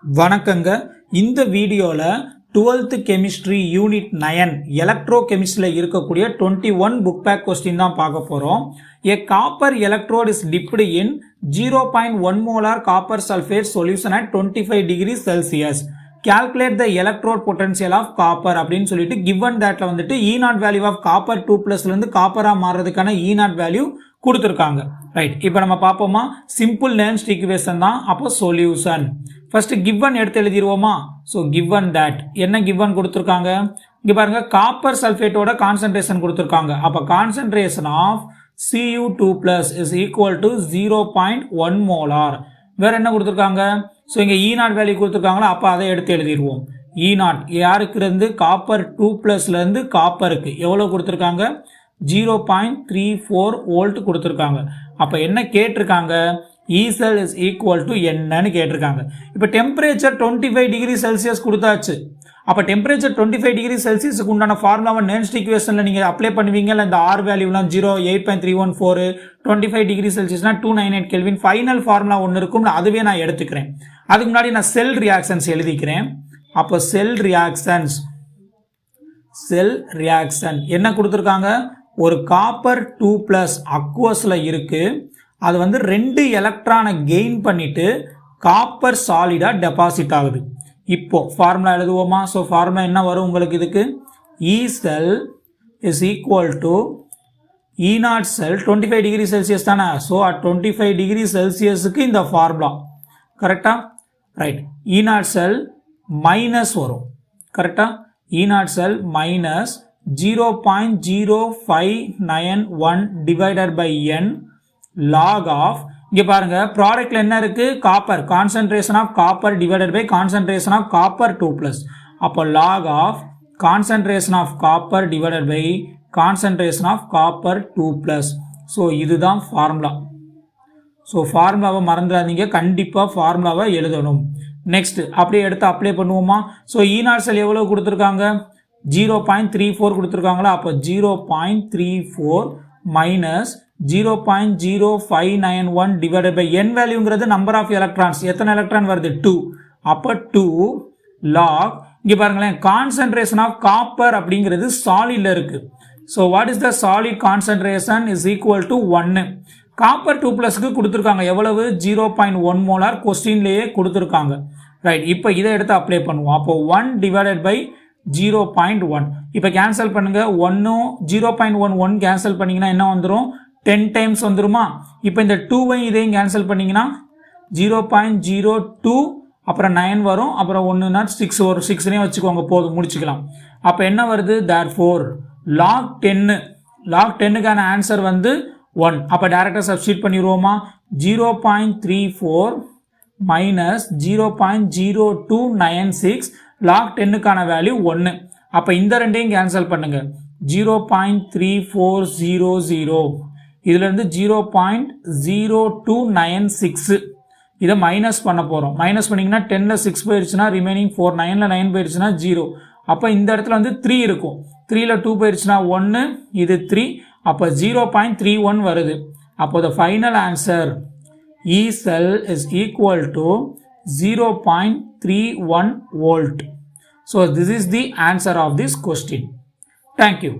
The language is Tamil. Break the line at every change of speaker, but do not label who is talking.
வணக்கங்க. இந்த வீடியோல 12th கெமிஸ்ட்ரி யூனிட் 9 எலக்ட்ரோ கெமிஸ்ட்ரியில இருக்கக்கூடிய 21 புக் பேக் கொஸ்டின் தான் பார்க்க போறோம். A copper electrode is dipped in 0.1 molar copper sulfate solution at 25 degrees Celsius. Calculate the electrode potential of copper அப்படின்னு சொல்லிட்டு given thatல வந்துட்டு E0 value of copper 2+ இருந்து காப்பரா மாறதுக்கான E0 value கொடுத்திருக்காங்க. ரைட், இப்போ நம்ம பார்ப்போமா? சிம்பிள் லேர்ன்ஸ்ட் ஈக்குவேஷன் தான். அப்போ சொல்யூஷன் ஃபர்ஸ்ட் given எடுத்து எழுதிடுவோமா? ஸோ given that என்ன given கொடுத்திருக்காங்க? இங்க பாருங்க, காப்பர் சல்ஃபேட்டோட கான்சன்ட்ரேஷன் கொடுத்திருக்காங்க. அப்போ concentration of Cu2+ is equal to 0.1 molar. வேற என்ன கொடுத்திருக்காங்க? ஸோ இங்க E0 வேல்யூ கொடுத்திருக்காங்களா? அப்போ அதை எடுத்து எழுதிடுவோம். E0 யாருக்கு இருந்து? காப்பர் 2+ இருந்து காப்பருக்கு எவ்வளவு கொடுத்திருக்காங்க? 0.34 வோல்ட் கொடுத்திருக்காங்க. அப்ப என்ன கேட்டிருக்காங்க? E cell is equal to என்னன்னு கேட்டிருக்காங்க. இப்ப டெம்பரேச்சர் 25 டிகிரி செல்சியஸ் கொடுத்தாச்சு. அப்ப டெம்பரேச்சர் 25 டிகிரி செல்சியஸ்க்கு உண்டான ஃபார்முலாவை நேர்ஸ்ட் ஈக்குவேஷன்ல நீங்க அப்ளை பண்ணுவீங்கல. இந்த R வேல்யூலாம் 8.314 25 டிகிரி செல்சியஸ்னா 298 கெல்வின் ஃபைனல் ஃபார்முலா ஒன்னு இருக்கும். அதுவே நான் எடுத்துக்கிறேன். அதுக்கு முன்னாடி நான் செல் ரியாக்ஷன்ஸ் எழுதிக்கிறேன். அப்போ செல் ரியாக்ஷன் என்ன கொடுத்திருக்காங்க? ஒரு காப்பர் 2+ அக்வஸ்ல இருக்கு. அது வந்து 2 எலக்ட்ரானை கெயின் பண்ணிட்டு காப்பர் சாலிடா டெபாசிட் ஆகுது. இப்போ ஃபார்முலா எழுதுவோமா? ஸோ ஃபார்முலா என்ன வரும் உங்களுக்கு? இதுக்கு E cell is equal to E0 cell 25 degree Celsius தானே. ஸோ அட் 25 டிகிரி செல்சியஸுக்கு இந்த ஃபார்முலா கரெக்டா? ரைட், E0 cell மைனஸ் வரும். கரெக்டா? E0 cell minus 0.0591 divided by n log of, இங்க பாருங்க ப்ராடக்ட்ல என்ன இருக்கு? Copper, concentration of copper divided by concentration of copper 2+. அப்போ log of concentration of copper divided by concentration of copper 2+. So இதுதான் ஃபார்முலா. ஸோ ஃபார்முலாவை மறந்துடாதீங்க, கண்டிப்பா ஃபார்முலாவை எழுதணும். நெக்ஸ்ட் அப்படியே எடுத்து அப்ளை பண்ணுவோமா? ஸோ E0 cell எவ்வளவு கொடுத்திருக்காங்க? 0.34 கொடுத்திருக்காங்களா? அப்போ 0.34 மைனஸ் 0.0591 டிவைடட் பை n வேல்யூங்கிறது நம்பர் ஆஃப் எலக்ட்ரான்ஸ். எத்தனை எலக்ட்ரான் வருது? 2. அப்போ 2 log, இங்க பாருங்களேன், கான்சன்ட்ரேஷன் ஆஃப் காப்பர் அப்படிங்கிறது சாலிட்ல இருக்கு. So what is the solid concentration is equal to 1. Copper 2+க்கு கொடுத்திருக்காங்க எவ்வளவு? 0.1 மோலார் கொஸ்டின்லயே கொடுத்திருக்காங்க. ரைட், இப்போ இதை எடுத்து அப்ளை பண்ணுவோம். அப்போ 1 டிவைடட் பை 0.1. இப்போ கேன்சல் பண்ணுங்க. 0.11 கேன்சல் பண்ணீங்கன்னா என்ன வந்துடும்? 10 டைம்ஸ் வந்துருமா? இப்போ இந்த 2 இதையும் கேன்சல் பண்ணீங்கன்னா 0.02 அப்புறம் 9 வரும். அப்புறம் 1னா 6 வரும். 6னே வச்சுக்கோங்க, போதும், முடிச்சுக்கலாம். அப்போ என்ன வருது? therefore log 10க்கான ஆன்சர் வந்து 1. அப்போ டைரக்டா சப்ஸ்டிட் பண்ணிடுவோமா? 0.34 மைனஸ் 0.0296 log 10க்கான வேல்யூ 1. அப்ப இந்த ரெண்டையும் கேன்சல் பண்ணுங்க. 0.3400 இதுல இருந்து 0.0296 இதை மைனஸ் பண்ண போறோம். மைனஸ் பண்ணீங்கன்னா 10ல 6 போயிருச்சுன்னா ரிமைனிங் 4, 9ல 9 போயிருச்சுன்னா 0. அப்ப இந்த இடத்துல வந்து 3 இருக்கும். 3ல 2 போயிருச்சுன்னா 1, இது 3. அப்ப 0.31 வருது. அப்போ the final answer E cell is equal to 0.31 volt. So this is the answer of this question. Thank you.